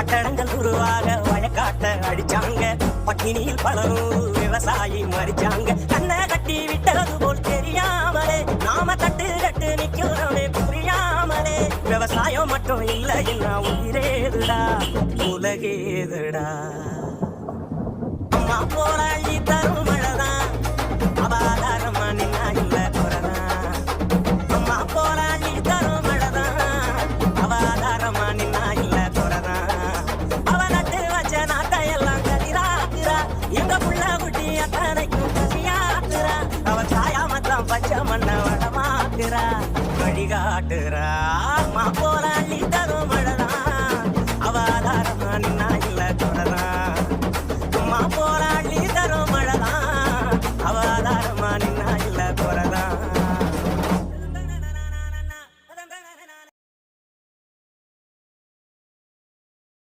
கட்டடங்கள் உருவாக வயக்காட்ட அடிச்சாங்க. பட்டினியில் பல நூறு விவசாயி மறிச்சாங்க. கண்ணை கட்டி விட்டது போல் தெரியாமலே நாம தட்டு கட்டு நிக்கிறோமே புரியாமலே. விவசாயம் மட்டும் இல்லை என்ன உயிரேதுடா உலகேதுடா. அம்மா போராளி தரும் மழைதான் அபாதாரமா நின்னா இல்ல குறைதான். அம்மா போராளி தரும் மழைதான் அபாதாரமா நின்னா இல்ல குறைதான். அவ நட்டு வச்ச நாட்டையெல்லாம் கதிராக்குறா. எங்க புள்ள குட்டி அத்தனைக்கும் கசியாக்குறா. அவ சாயாமத்தான் பச்சை மண்ண வடமாக்குறா வழிகாட்டுறா. அம்மா போராளி தரும் மழைதான் அபாதாரமா நின்னா இல்ல குறைதான்.